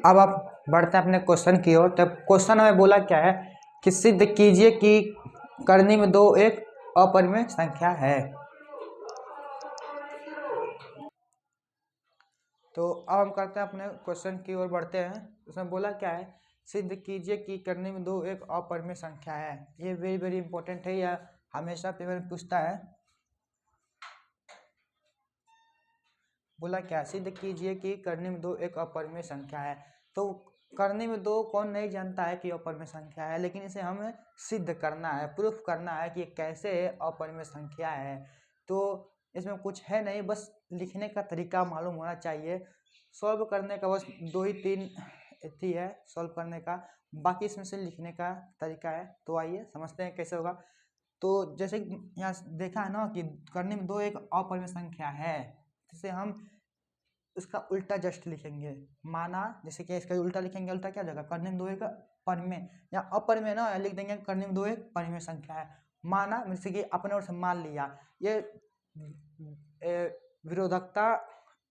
अब आप बढ़ते हैं अपने क्वेश्चन की ओर। तो क्वेश्चन में बोला क्या है कि सिद्ध कीजिए कि करनी में दो एक अपरिमेय संख्या है। तो अब हम करते हैं अपने क्वेश्चन की ओर बढ़ते हैं। उसमें बोला क्या है, सिद्ध कीजिए कि करनी में दो एक अपरिमेय संख्या है। ये वेरी वेरी इंपॉर्टेंट है, यह हमेशा पेपर में पूछता है। बोला क्या, सिद्ध कीजिए कि करनी में दो एक अपरिमेय संख्या है। तो करनी में दो कौन नहीं जानता है कि अपरिमेय संख्या है, लेकिन इसे हमें सिद्ध करना है, प्रूफ करना है कि कैसे अपरिमेय संख्या है। तो इसमें कुछ है नहीं, बस लिखने का तरीका मालूम होना चाहिए। सॉल्व करने का बस दो ही तीन थी है सॉल्व करने का, बाकी इसमें से लिखने का तरीका है। तो आइए समझते हैं कैसे होगा। तो जैसे यहाँ देखा है ना कि करनी में दो एक अपरिमेय संख्या है, जिसे हम इसका उल्टा जस्ट लिखेंगे। माना, जैसे कि इसका उल्टा लिखेंगे, उल्टा क्या जगह करने में दो एक परिमेय या अपरिमेय ना लिख देंगे, करने में दो एक परिमेय संख्या है। माना, जैसे कि अपने ओर से मान लिया, ये विरोधकता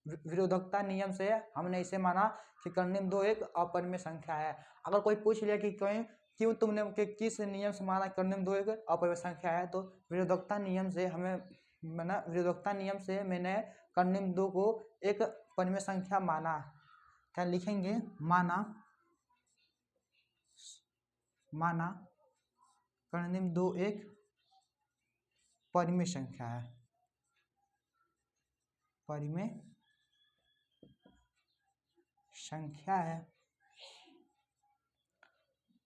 विरोधकता नियम से हमने इसे माना कि करने में दो एक अपरिमेय संख्या है। अगर कोई पूछ लिया कि क्यों तुमने किस नियम से माना करने में दो एक अपरिमेय संख्या है, तो विरोधकता नियम से हमें माना, विरोधकता नियम से मैंने करने में दो को एक परिमेय संख्या माना। क्या लिखेंगे, माना करने में दो एक परिमेय संख्या है, परिमेय संख्या है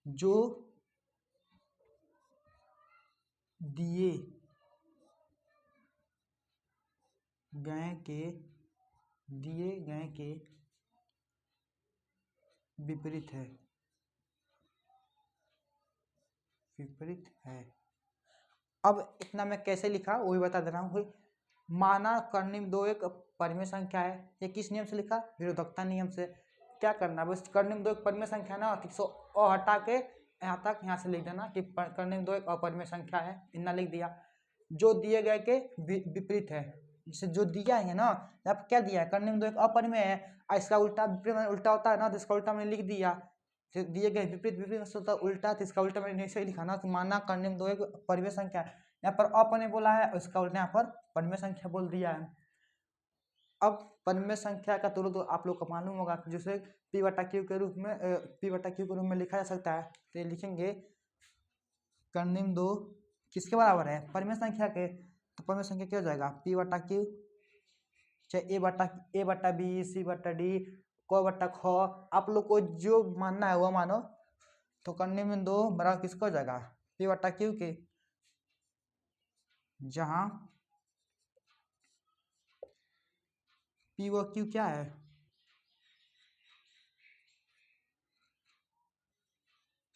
जो दिए गए के विपरीत है। अब इतना मैं कैसे लिखा वो भी बता दे रहा हूँ। माना करने में दो एक परिमेय संख्या है, ये किस नियम से लिखा, विरोधकता नियम से। क्या करना, बस करने में दो एक परिमेय संख्या ना, तो हटा के यहाँ तक यहाँ से लिख देना कि करने में दो एक अपरिमेय संख्या है, इतना लिख दिया। जो दिए गए के विपरीत है, जैसे जो दिया है ना, अब क्या दिया है, करने में दो एक अपरिमेय है, और इसका उल्टा उल्टा होता है ना, तो इसका उल्टा मैंने लिख दिया। दिए गए विपरीत विपरीत होता उल्टा, तो इसका उल्टा मैंने ऐसे ही लिखा ना कि माना करने में दो एक परिमेय संख्या है। यहाँ पर अपने बोला है, उसका उल्टा यहाँ पर परिमेय संख्या बोल दिया है। अब परिमेय संख्या का तुरंत आप लोग को मालूम होगा कि जैसे पी बटा क्यू के रूप में लिखा जा सकता है। तो ये लिखेंगे करने में दो किसके बराबर है, परिमेय संख्या के। तो परिमेय संख्या क्या हो जाएगा, पी बटा क्यू, चाहे ए बटा बी, सी बटा डी, क बटा ख, आप लोग को जो मानना है वो मानो। तो करने में दो बराबर किसका हो जाएगा, पी बटा क्यू के, जहां पी व क्यू क्या है,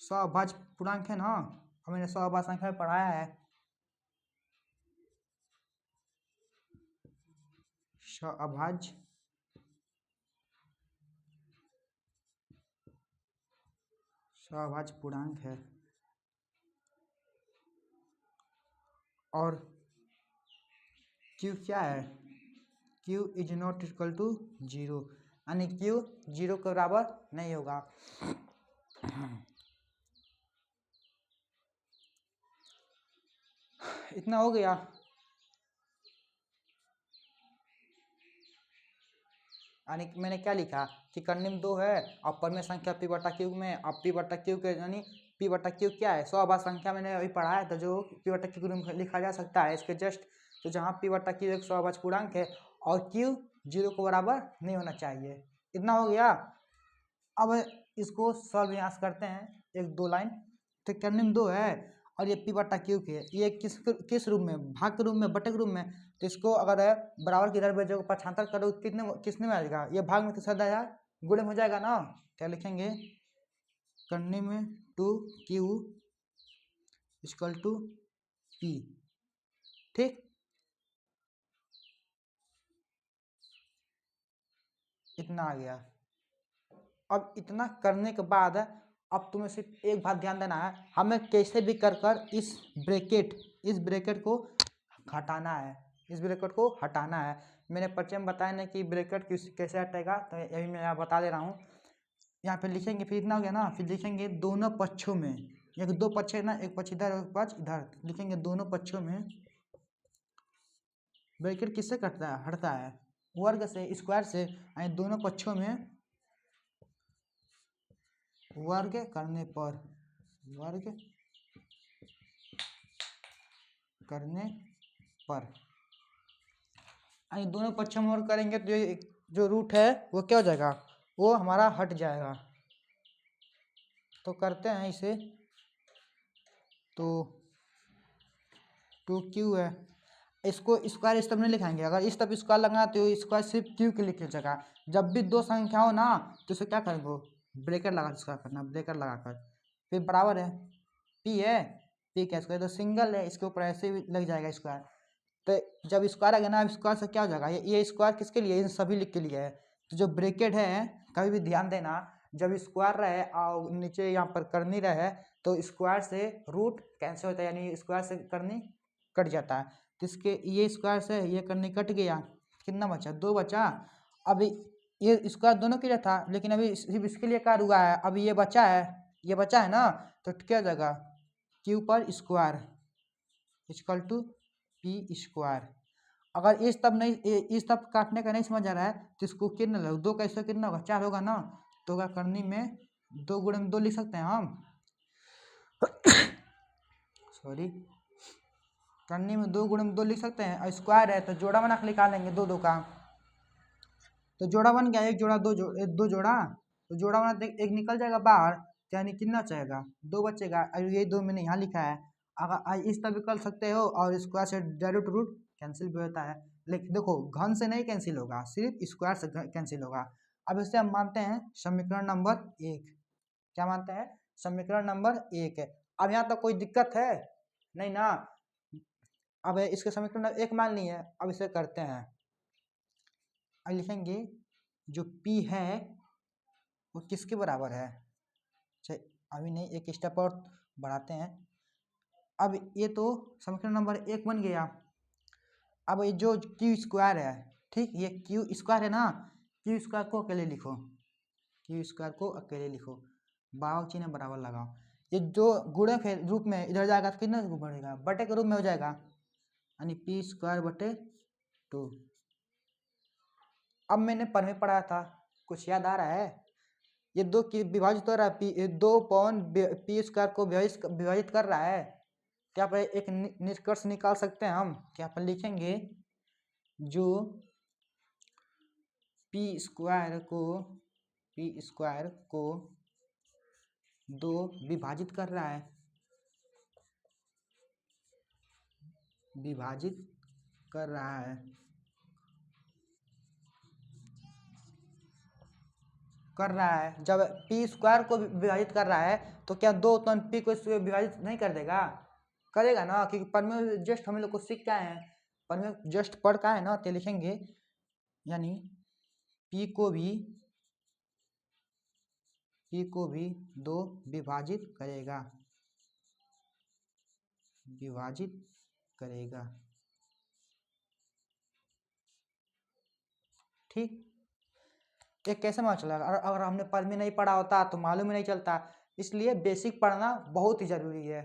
सहभाज्य पूर्णांक है ना, हमने सहभाज्य संख्या में पढ़ाया है। सहभाज्य पूर्णांक है, और Q क्या है, Q is not equal to 0, यानी Q 0 के बराबर नहीं होगा। इतना हो गया। यानी मैंने क्या लिखा कि करने में दो है और परिमेय संख्या पी बटा क्यू में, अब पी बटा क्यू के यानी पी बटा क्यू क्या है, सहभाज्य संख्या मैंने अभी पढ़ाया था, जो पी बटा क्यू के रूप में लिखा जा सकता है इसके जस्ट। तो जहाँ पी बटा क्यू एक सहभाज्य पूर्णांक है और क्यू 0 के बराबर नहीं होना चाहिए। इतना हो गया। अब इसको सॉल्व यहाँ से करते हैं, एक दो लाइन। तो करने में दो है और ये पी बटा क्यू के, ये किस रूप में, भाग के रूप में, बटे के रूप में। तो इसको अगर बराबर की इधर जो पक्षांतर करो किसने में आ जाएगा, ये भाग में किसका जाएगा, गुणे में हो जाएगा ना। क्या लिखेंगे, करने में two Q equal to P, ठीक। इतना आ गया। अब इतना करने के बाद अब तुम्हें सिर्फ एक बात ध्यान देना है, हमें कैसे भी कर इस ब्रैकेट को हटाना है, इस ब्रैकेट को हटाना है। मैंने परिचय में बताया ना कि ब्रैकेट कैसे हटेगा, तो यही मैं यहाँ बता दे रहा हूँ। यहाँ पे लिखेंगे, फिर इतना हो गया ना, फिर लिखेंगे दोनों पक्षों में, एक दो पक्ष है ना, एक पक्ष इधर एक पक्ष इधर, लिखेंगे दोनों पक्षों में ब्रैकेट किससे कटता है, हटता है, वर्ग से, स्क्वायर से, यानी दोनों पक्षों में वर्ग करने पर, वर्ग करने पर, यानी दोनों पक्षों में वर्ग करेंगे तो जो रूट है वो क्या हो जाएगा, वो हमारा हट जाएगा। तो करते हैं इसे, तो 2q है, इसको स्क्वायर इस तरफ नहीं लिखाएंगे, अगर इस तरफ स्क्वायर लगाना तो स्क्वायर सिर्फ q के लिखे जगह, जब भी दो संख्या हो ना तो इसे क्या करेंगे, ब्रैकेट लगा स्क्वायर करना, ब्रैकेट लगाकर, फिर बराबर है p है, p का स्क्वायर तो सिंगल है, इसके ऊपर ऐसे भी लग जाएगा स्क्वायर, तो जब स्क्वायर आ गया ना, स्क्वायर से क्या हो जाएगा, ये स्क्वायर किसके लिए, इन सभी के लिए है। तो जो ब्रैकेट है, कभी भी ध्यान देना, जब स्क्वायर रहे और नीचे यहाँ पर करनी रहे तो स्क्वायर से रूट कैंसिल होता है, यानी स्क्वायर से करनी कट जाता है। तो इसके ये स्क्वायर से ये करनी कट गया, कितना बचा, 2 बचा। अभी ये स्क्वायर दोनों के लिए था, लेकिन अभी सिर्फ इसके लिए कार्य हुआ है, अभी ये बचा है, ये बचा है ना, तो क्या हो जाएगा, क्यू पर square equal to P square. अगर इस तब नहीं, इस तब काटने का नहीं समझ आ रहा है तो इसको कितना लो, 2 का इसका कितना होगा, 4 होगा ना, तो होगा करनी में 2 गुणे में 2 लिख सकते हैं हम सॉरी, करनी में 2 गुणे में 2 लिख सकते हैं, और स्क्वायर है तो जोड़ा बना के निकालेंगे 2 2 का, तो जोड़ा बन गया, एक जोड़ा 2 दो जोड़ा, तो जोड़ा बना एक निकल जाएगा बाहर, यानी कितना चाहेगा, 2 बचेगा, और ये 2 मैंने यहाँ लिखा है। अगर इस तरह भी कर सकते हो, और स्क्वायर से डायरेक्ट रूट कैंसिल भी होता है, लेकिन देखो घन से नहीं कैंसिल होगा, सिर्फ स्क्वायर से कैंसिल होगा। अब इसे हम मानते हैं समीकरण नंबर 1, क्या मानते हैं, समीकरण नंबर 1 है। अब यहाँ तक कोई दिक्कत है नहीं ना, अब इसके समीकरण 1 मान लिए, अब इसे करते हैं, अब लिखेंगे जो P है वो किसके बराबर है, चलिए अभी नहीं, एक स्टेप और बढ़ाते हैं। अब ये तो समीकरण नंबर 1 बन गया। अब ये जो क्यू स्क्वायर है, ठीक, ये क्यू स्क्वायर है ना, क्यू स्क्वायर को अकेले लिखो, क्यू स्क्वायर को अकेले लिखो, बाव चिन्ह बराबर लगाओ, ये जो गुणक है रूप में इधर जाएगा तो कितना बढ़ेगा, बटे के रूप में हो जाएगा, यानी पी स्क्वायर बटे 2। अब मैंने पढ़ने पढ़ा था, कुछ याद आ रहा है, ये 2 की विभाजित हो रहा है, पी 2 पॉन पी स्क्वायर को विभाजित कर रहा है, तो यहाँ पर एक निष्कर्ष निकाल सकते हैं हम, तो यहाँ पर लिखेंगे जो पी स्क्वायर को 2 विभाजित कर रहा है, विभाजित कर रहा है, जब पी स्क्वायर को विभाजित कर रहा है तो क्या 2 तो पी को विभाजित नहीं कर देगा, करेगा ना, क्योंकि पढ़ में जस्ट हम लोग को सीख का है, पढ़ में जस्ट पढ़ का है ना, तो लिखेंगे यानी पी को भी 2 विभाजित करेगा, ठीक। ये कैसे मालूम चला, अगर हमने पढ़ में नहीं पढ़ा होता तो मालूम ही नहीं चलता, इसलिए बेसिक पढ़ना बहुत ही जरूरी है।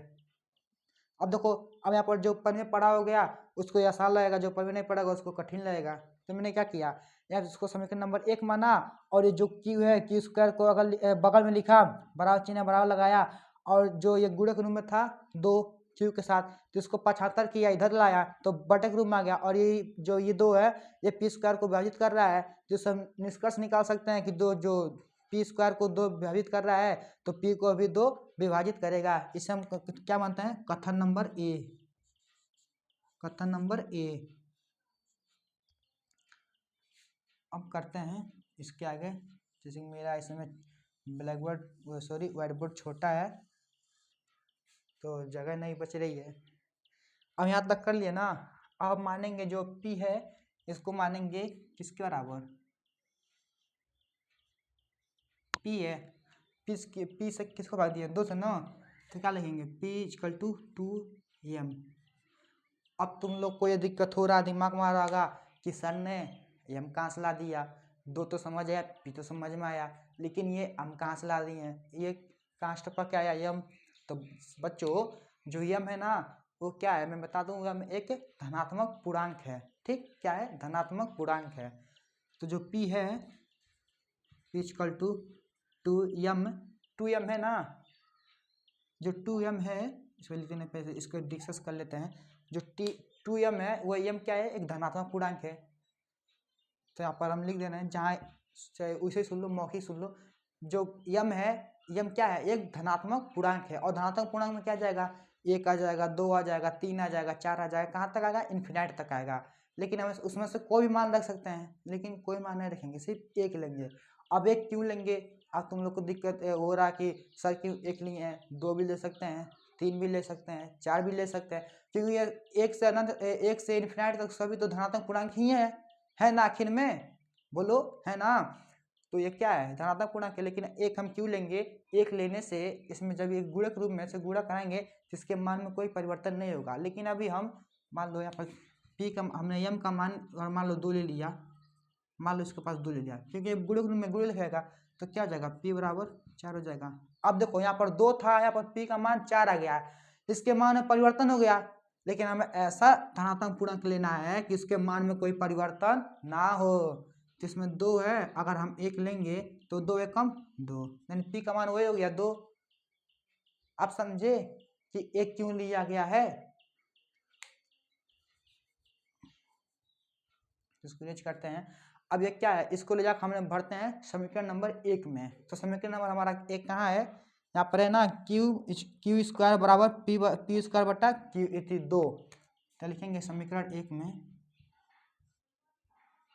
अब देखो, अब यहाँ पर जो पढ़ में पढ़ा हो गया उसको ये आसान लगेगा, जो पढ़ में नहीं पढ़ेगा उसको कठिन लगेगा। तो मैंने क्या किया, यार इसको समीकरण नंबर 1 माना, और ये जो क्यू है, क्यू स्क्वायर को अगर बगल में लिखा, बराबर चिन्ह बराबर लगाया, और जो ये गुणक रूप में था 2 क्यू के साथ, तो इसको 75 किया, इधर लाया तो बटे के रूप में आ गया, और ये जो ये 2 है ये पी स्क्वायर को विभाजित कर रहा है, तो हम निष्कर्ष निकाल सकते हैं कि 2 जो पी स्क्वायर को 2 विभाजित कर रहा है तो पी को भी 2 विभाजित करेगा। इसे हम क्या मानते हैं, कथन नंबर ए, कथन नंबर ए। अब करते हैं इसके आगे, जैसे मेरा इसमें black board sorry white board छोटा है तो जगह नहीं बच रही है। अब यहाँ तक कर लिए ना, अब मानेंगे जो P है इसको मानेंगे किसके बराबर, P है, P से किसको भाग दिया, 2 से ना, तो क्या लिखेंगे P इक्वल टू 2m। अब तुम लोग को ये दिक्कत हो रहा, दिमाग मारा होगा कि सर ने m कहाँ से ला दिया, 2 तो समझ आया, P तो समझ में आया, लेकिन ये हम कहाँ से ला दिए हैं, ये कांस्टेंट पर क्या आया यम। तो बच्चों जो यम है ना वो क्या है मैं बता दूँ, यम एक धनात्मक पूर्णांक है। ठीक, क्या है, धनात्मक पूर्णांक है। तो जो p है इक्वल टू 2m, 2m है ना, जो 2m है इसको लिखने पे इसको डिस्कस कर लेते हैं। जो 2m है वो m क्या है, एक धनात्मक पूर्णांक है। तो यहाँ पर हम लिख दे रहे हैं, जहाँ चाहे उसे सुन लो मौखिक सुन लो, जो m है, m क्या है, एक धनात्मक पूर्णांक है। और धनात्मक पूर्णांक में क्या जाएगा, 1 आ जाएगा, 2 आ जाएगा, 3 आ जाएगा, 4 आ जाएगा, कहाँ तक आएगा, इन्फिनाइट तक आएगा। लेकिन हम उसमें से कोई भी मान रख सकते हैं, लेकिन कोई मान नहीं रखेंगे, सिर्फ एक लेंगे। अब एक क्यों लेंगे, अब तुम लोग को दिक्कत हो रहा कि सर क्यों एक लिए हैं, 2 भी ले सकते हैं, 3 भी ले सकते हैं, 4 भी ले सकते हैं, क्योंकि ये एक से अनंत, एक से इन्फिनाइट तक सभी तो धनात्मक पूर्णांक ही है ना आखिर में, बोलो है ना। तो ये क्या है, धनात्मक पूर्णांक है। लेकिन एक हम क्यों लेंगे, एक लेने से इसमें जब ये गुणक रूप में से गुणा कराएंगे जिसके मान में कोई परिवर्तन नहीं होगा। लेकिन अभी हम मान लो यहाँ पर p का हमने m का मान और मान लो 2 ले लिया, मान लो इसके पास 2 ले लिया, क्योंकि गुणक रूप में गुण लिखेगा तो क्या हो जाएगा, p बराबर 4 हो जाएगा। अब देखो यहाँ पर 2 था, यहाँ पर p का मान 4 आ गया है, इसके मान में परिवर्तन हो गया। लेकिन हमें ऐसा धनात्मक पूर्णांक लेना है कि इसके मान में कोई परिवर्तन ना हो। तो इसमें 2 है, अगर हम 1 लेंगे तो 2 एकम 2, यानी p का मान वही हो गया 2। आप समझे कि एक क्यों लिया गया है। इसको नीचे करते हैं। अब ये क्या है, इसको ले जाकर हमने भरते हैं समीकरण नंबर 1 में। तो समीकरण नंबर हमारा 1 कहाँ है, यहाँ पर है ना, क्यू स्क्वायर बराबर पी स्क्वायर बटा क्यू इति 2। तो लिखेंगे समीकरण 1 में,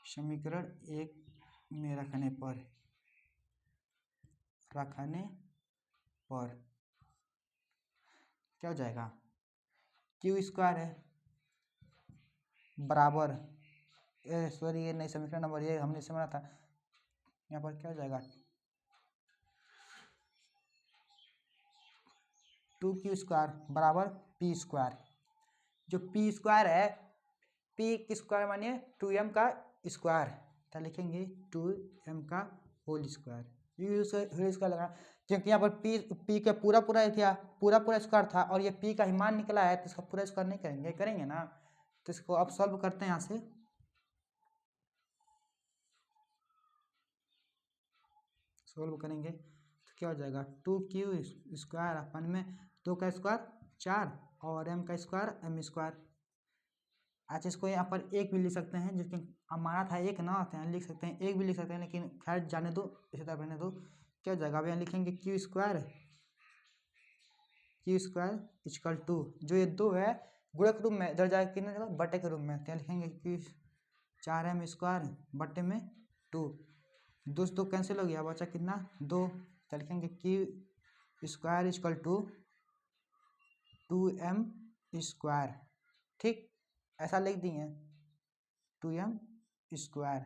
समीकरण 1 में रखने पर क्या हो जाएगा, क्यू स्क्वायर है बराबर, सॉरी ये नहीं, समीकरण नंबर ये हमने इसे बना था, यहाँ पर क्या हो जाएगा 2q स्क्वायर बराबर p स्क्वायर। जो p स्क्वायर है, p की स्क्वायर मानिए 2m का स्क्वायर, तो लिखेंगे 2m का होल स्क्वायर। होल स्क्वायर लगा क्योंकि यहाँ पर p का पूरा स्क्वायर था और ये p का ही मान निकला है, तो इसका पूरा स्क्वायर नहीं करेंगे, करेंगे ना। तो इसको अब सॉल्व करते हैं, यहाँ से सॉल्व करेंगे तो क्या हो जाएगा 2q स्क्वायर अपन में 2 का स्क्वायर 4 और m का स्क्वायर m स्क्वायर। अच्छा इसको यहाँ पर एक भी लिख सकते हैं, जिसके माना था एक ना, तो यहाँ लिख सकते हैं, एक भी लिख सकते हैं, लेकिन खैर जाने दो, इसी तरह रहने दो। क्या हो जाएगा, अब यहाँ लिखेंगे क्यू स्क्वायर इक्वल टू, जो ये 2 है गुणक रूप में इधर जाकर कितने जगह बटे के रूप में, तो यहाँ लिखेंगे क्यू 4m स्क्वायर बटे में 2, 2 से 2 कैंसिल हो गया, बचा कितना 2। तो लिखेंगे Q square equal to 2m square. ठीक, ऐसा लिख दिए 2m स्क्वायर।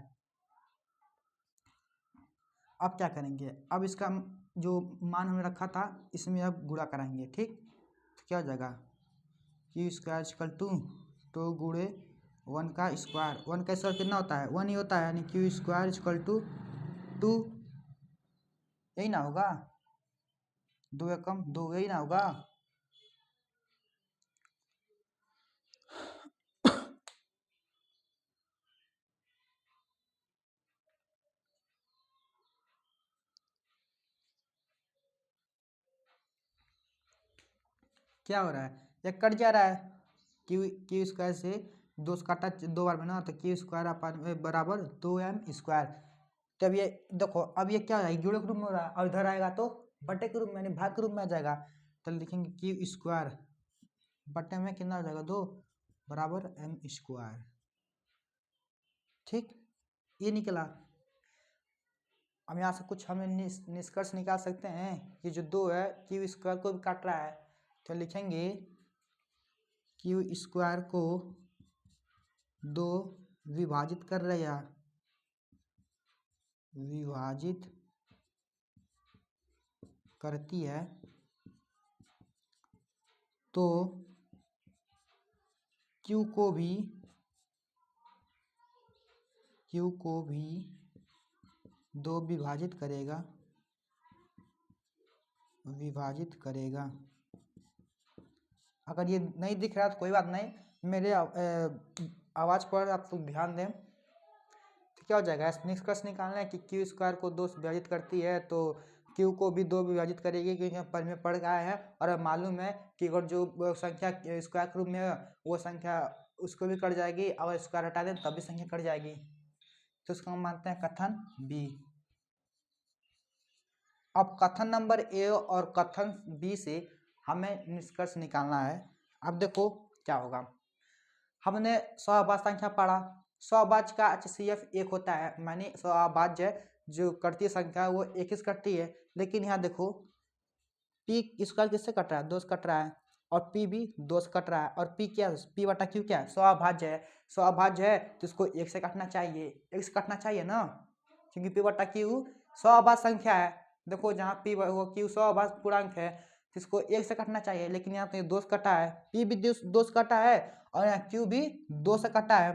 अब क्या करेंगे, अब इसका जो मान हमने रखा था इसमें अब गुणा कराएंगे। ठीक, तो क्या हो जाएगा क्यू स्क्वायर इक्वल टू 2 गुणे 1 का स्क्वायर, 1 का स्क्वायर कितना होता है 1 ही होता है, यानी क्यू स्क्वायर इक्वल टू 2, यही ना होगा, 2 एकम 2, यही ना होगा। क्या हो रहा है, ये कट जा रहा है, क्यू स्क्वायर से 2 से काटा 2 बार बना, तो क्यू स्क्वायर अपन बराबर 2m स्क्वायर। तब ये देखो, अब ये क्या है, गुणक रूप में हो रहा है, और इधर आएगा तो बटे के रूप में यानी भाग के रूप में आ जाएगा। तो लिखेंगे क्यू स्क्वायर बटे में कितना हो जाएगा 2 बराबर m स्क्वायर। ठीक, ये निकला। अब यहाँ से कुछ हमें निष्कर्ष निकाल सकते हैं कि जो 2 है क्यू स्क्वायर को भी काट रहा है, तो लिखेंगे क्यू स्क्वायर को 2 विभाजित कर रहा है, विभाजित करती है, तो क्यू को भी 2 विभाजित करेगा विभाजित करेगा। अगर ये नहीं दिख रहा तो कोई बात नहीं, मेरे आवाज़ पर आप लोग ध्यान दें। तो क्या हो जाएगा, निष्कर्ष निकालना है कि क्यू स्क्वायर को 2 से विभाजित करती है तो क्यू को भी 2 विभाजित करेगी, क्योंकि यहाँ पर में पढ़ गया है। और अब मालूम है कि अगर जो संख्या स्क्वायर के रूप में है वो संख्या उसको भी कट जाएगी, अगर स्क्वायर हटा दें तब भी संख्या कट जाएगी। तो इसको हम मानते हैं कथन बी। अब कथन नंबर ए और कथन बी से हमें निष्कर्ष निकालना है। अब देखो क्या होगा। हमने सहभाज्य संख्या पढ़ा, सहभाज्य का HCF 1 होता है, मानी सहभाज्य जो कटती संख्या वो 1 से कटती है। लेकिन यहाँ देखो पी स्क्वायर किससे कट रहा है, 2 से कट रहा है, और पी भी 2 से कट रहा है। और पी क्या है, पी बटा क्यू क्या है, सहभाज्य है। सहभाज्य है तो इसको 1 से काटना चाहिए, 1 से काटना चाहिए ना, क्योंकि पी बटा क्यू सहभाज्य संख्या है। देखो जहाँ पी वो क्यू सहभाज्य पूर्णांक है तो इसको 1 से काटना चाहिए, लेकिन यहाँ तो 2 से कटा है, पी भी 2 से कटा है और यहाँ क्यू भी 2 से कटा है।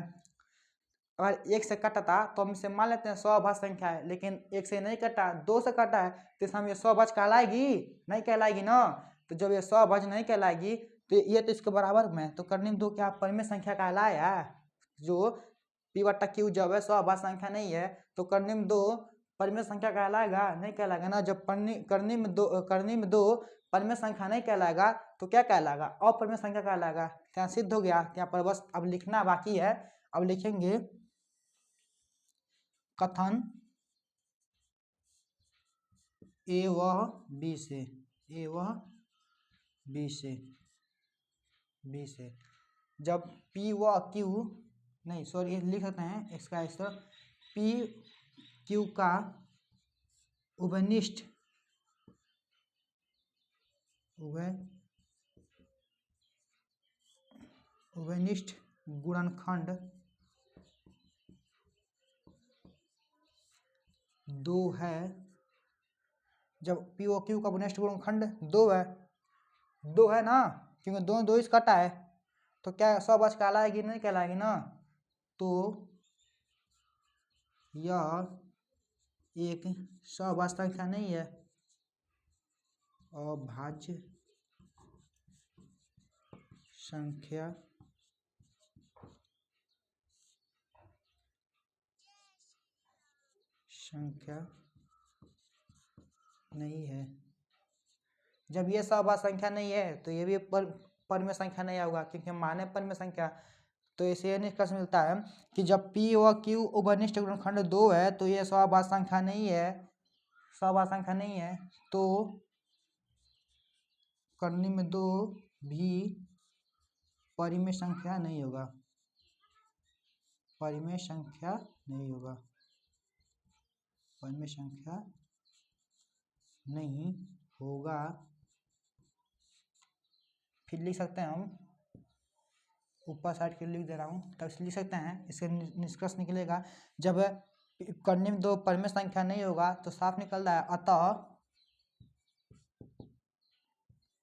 अगर 1 से कटा था तो हम इसे मान लेते हैं सहभाज्य संख्या है, लेकिन 1 से नहीं कटा, 2 से कटा है, तो इसमें ये सहभाज्य कहलाएगी, नहीं कहलाएगी ना। तो जब ये सहभाज्य नहीं कहलाएगी तो ये तो इसके बराबर में, तो करने में 2 क्या परिमेय संख्या कहलाया। जो पी बटा क्यू जब है सहभाज्य संख्या नहीं है तो करने में 2 परिमेय संख्या कहलाएगा, नहीं कहलाएगा ना। जब करने में दो परिमेय संख्या नहीं कहलाएगा तो क्या कहलाएगा, अपरिमेय संख्या कहलाएगा। यहाँ सिद्ध हो गया। यहाँ पर बस अब लिखना बाकी है। अब लिखेंगे कथन ए वह बी से, ए वह बी से जब पी व क्यू, नहीं सॉरी लिख सकते हैं इसका आंसर, पी क्यू का उभयनिष्ठ गुणनखंड 2 है। जब पी ओ क्यू का उभयनिष्ठ गुणनखंड 2 है ना, क्योंकि दोनों 2 इस कटा है, तो क्या सहभाज्य कहलाएगी, नहीं कहलाएगी ना। तो यह एक सहभाज्य संख्या नहीं है, अभाज्य संख्या नहीं है। जब ये सहभाज्य संख्या नहीं है तो ये भी परिमेय संख्या नहीं होगा, क्योंकि माने परिमेय संख्या। तो इसे यह निष्कर्ष मिलता है कि जब पी व क्यू उभयनिष्ठ गुणनखंड 2 है तो ये सहभाज्य संख्या नहीं है, सहभाज्य संख्या नहीं है। तो करने में 2 भी परिमेय संख्या नहीं होगा, परिमेय संख्या नहीं होगा, परिमेय संख्या नहीं होगा। फिर लिख सकते हैं हम, ऊपर साइड के लिख दे रहा हूँ, तब लिख सकते हैं। इससे निष्कर्ष निकलेगा जब करने में 2 परिमेय संख्या नहीं होगा तो साफ निकल रहा है, अतः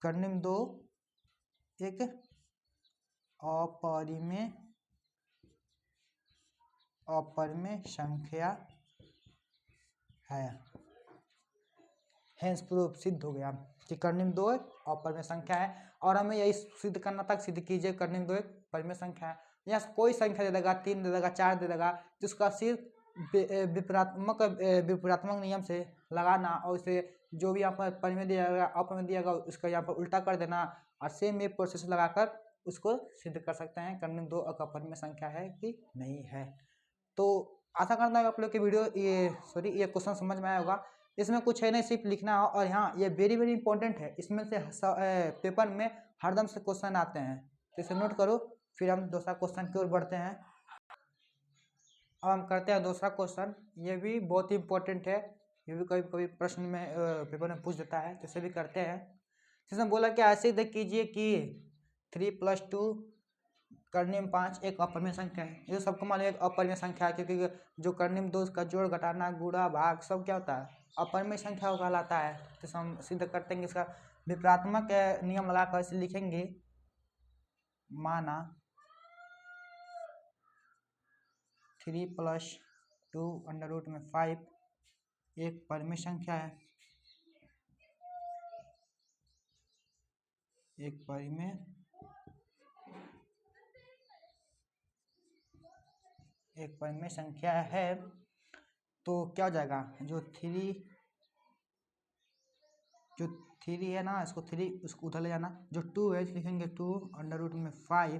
करने में 2 एक अपरिमेय संख्या है। हेंस प्रूफ सिद्ध हो गया कि करने में 2 अपरिमेय संख्या है। और हमें यही सिद्ध करना तक सिद्ध कीजिए करने में 2 एक परिमेय संख्या है। यहाँ कोई संख्या दे देगा, 3 दे देगा, 4 दे देगा, जिसका सिर्फ विपरीतात्मक नियम से लगाना और उसे जो भी यहाँ पर परिमेय दिया गया अपरिमेय दिया गया उसका यहाँ पर उल्टा कर देना और सेम ये प्रोसेस लगाकर उसको सिद्ध कर सकते हैं करने में 2 अपरिमेय संख्या है कि नहीं है। तो आशा करता हूँ आप लोग की वीडियो ये क्वेश्चन समझ में आया होगा। इसमें कुछ है नहीं, सिर्फ लिखना हो। और हाँ ये वेरी वेरी इंपॉर्टेंट है, इसमें से पेपर में हरदम से क्वेश्चन आते हैं, तो इसे नोट करो। फिर हम दूसरा क्वेश्चन की ओर बढ़ते हैं। अब हम करते हैं दूसरा क्वेश्चन। ये भी बहुत ही इंपॉर्टेंट है, ये भी कभी कभी प्रश्न में पेपर में पूछ देता है, तो इसे भी करते हैं। जिसमें बोला कि ऐसे ही कीजिए कि 3+2 करने में 5 एक अपरिमेय संख्या है। ये सबको मालूम है एक अपरिमेय संख्या है, क्योंकि जो करने में 2 उसका जोड़ घटाना गुणा भाग सब क्या होता है, अपरिमेय संख्या को कहलाता है। तो हम सिद्ध करते हैं, इसका विपरीतात्मक नियम लगाकर इसे लिखेंगे। माना 3+2 √5 एक परिमेय संख्या है। एक परिमेय संख्या है तो क्या हो जाएगा, जो थ्री है ना, इसको थ्री उसको उधर ले जाना, जो टू है लिखेंगे 2√5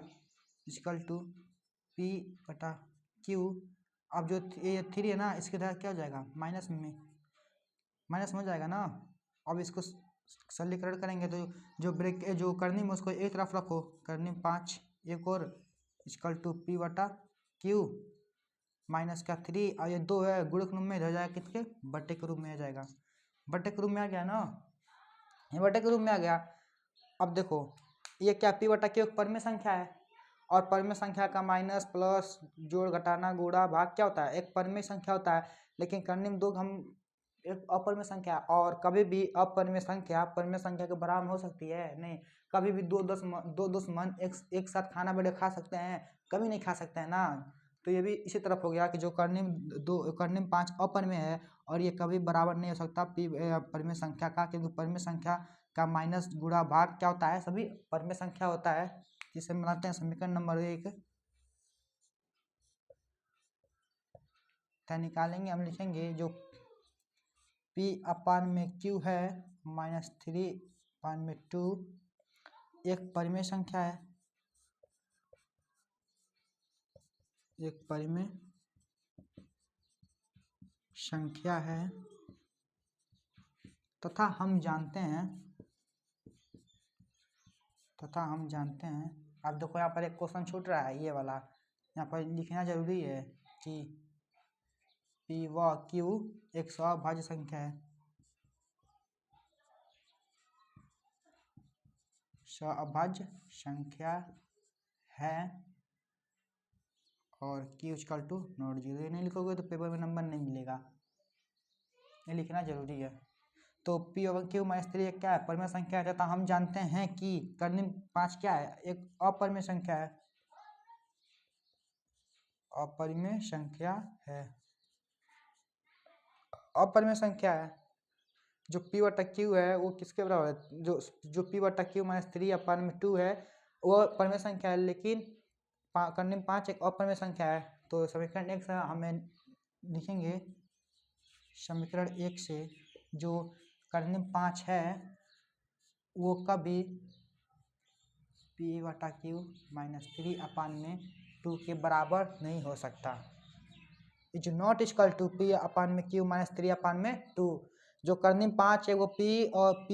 इक्वल टू पी बटा क्यू। अब जो ये थ्री है ना, इसके तरह क्या हो जाएगा, माइनस में हो जाएगा ना। अब इसको सरलीकरण करेंगे तो जो कर्णी में उसको एक तरफ रखो, कर्णी 5 एक और इक्वल टू पी बटा क्यू माइनस का 3 और ये 2 है गुणक रूप में हो जाएगा, किसके बट्टे के रूप में आ जाएगा, बट्टे के रूप में आ गया ना, ये बट्टे के रूप में आ गया। अब देखो ये क्या पी बटा क्यू परिमेय संख्या है, और परिमेय संख्या का माइनस प्लस जोड़ घटाना गुणा भाग क्या होता है, एक परिमेय संख्या होता है। लेकिन कर्णिम दो हम एक अपरिमेय संख्या, और कभी भी अपरिमेय संख्या परिमेय संख्या के बराबर हो सकती है नहीं। कभी भी दो दुश्मन एक साथ खाना बैठे खा सकते हैं, कभी नहीं खा सकते हैं ना। तो ये भी इसी तरफ हो गया कि जो कर्णिम 5 अपरिमेय है और ये कभी बराबर नहीं हो सकता परिमेय संख्या का, क्योंकि परिमेय संख्या का माइनस गुणा भाग क्या होता है, सभी परिमेय संख्या होता है। जिसे बनाते हैं समीकरण नंबर 1, तो निकालेंगे हम, लिखेंगे जो P अपान में Q है -3/2 एक परिमेय संख्या है, एक परिमेय संख्या है तथा हम जानते हैं अब देखो यहाँ पर एक क्वेश्चन छूट रहा है, ये वाला यहाँ पर लिखना जरूरी है कि P व Q एक सभाज्य संख्या है, सभाज्य संख्या है, और Q equal to not zero. ये नहीं लिखोगे तो पेपर में नंबर नहीं मिलेगा, ये लिखना जरूरी है। तो P ओवर Q -3 क्या है, परिमेय संख्या है तथा हम जानते हैं कि कर्णिम 5 क्या है, एक अपरिमेय संख्या है, अपरिमेय संख्या है, अपरिमेय संख्या है। जो P बटा Q है वो किसके बराबर है, जो P बटा Q -3/2 है वो परिमेय संख्या है, लेकिन कर्णिम 5 एक अपरिमेय संख्या है। तो समीकरण 1 से हमें लिखेंगे, समीकरण 1 से जो कर्णिम 5 है वो कभी P बटा Q -3/2 के बराबर नहीं हो सकता, is not equal to P अपान में Q -3/2। जो कर्णिम 5 है वो P और P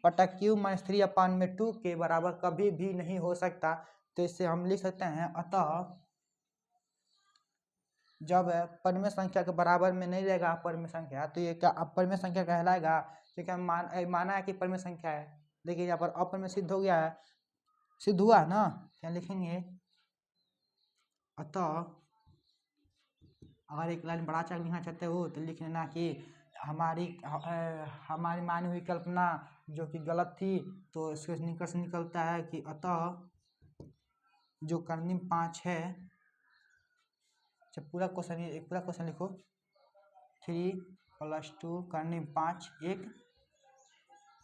बटा Q -3/2 के बराबर कभी भी नहीं हो सकता। तो इससे हम लिख सकते हैं, अतः जब परिमेय संख्या के बराबर में नहीं रहेगा अपरिमेय संख्या, तो ये क्या अपरिमेय संख्या कहलाएगा, क्योंकि हम माना है कि परिमेय संख्या है, लेकिन यहाँ पर अपरिमेय सिद्ध हो गया है, सिद्ध हुआ है ना। क्या लिखेंगे, अतः अगर एक लाइन बड़ा चाक लिखना चाहते हो तो लिख लेना कि हमारी मानी हुई कल्पना जो कि गलत थी, तो इसके निकट से निकलता है कि अतः जो कर्णिम 5 है, जब पूरा क्वेश्चन लिखो, 3 + 2 कर्णिम 5 एक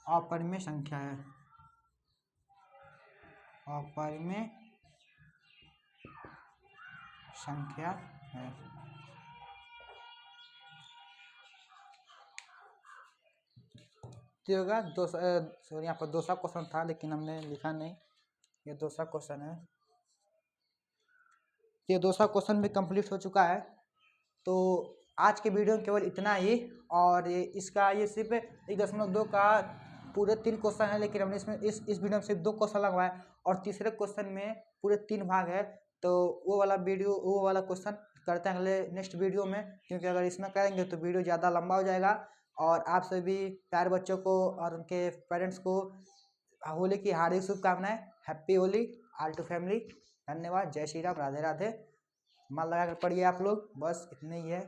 अपरिमेय संख्या है, अपरिमेय संख्या है। तो होगा सॉरी यहाँ पर दूसरा क्वेश्चन था लेकिन हमने लिखा नहीं, ये दूसरा क्वेश्चन है। ये दूसरा क्वेश्चन भी कंप्लीट हो चुका है। तो आज के वीडियो में केवल इतना ही, और ये सिर्फ 1.2 का पूरे 3 क्वेश्चन है, लेकिन हमने इसमें इस वीडियो में सिर्फ 2 क्वेश्चन लगवाए, और तीसरे क्वेश्चन में पूरे 3 भाग है। तो वो वाला क्वेश्चन करते हैं अगले नेक्स्ट वीडियो में, क्योंकि अगर इसमें करेंगे तो वीडियो ज़्यादा लंबा हो जाएगा। और आप सभी प्यारे बच्चों को और उनके पेरेंट्स को होली की हार्दिक शुभकामनाएं, happy Holi all to family. धन्यवाद, जय श्री राम, राधे राधे। मन लगा कर पढ़िए आप लोग, बस इतने ही है।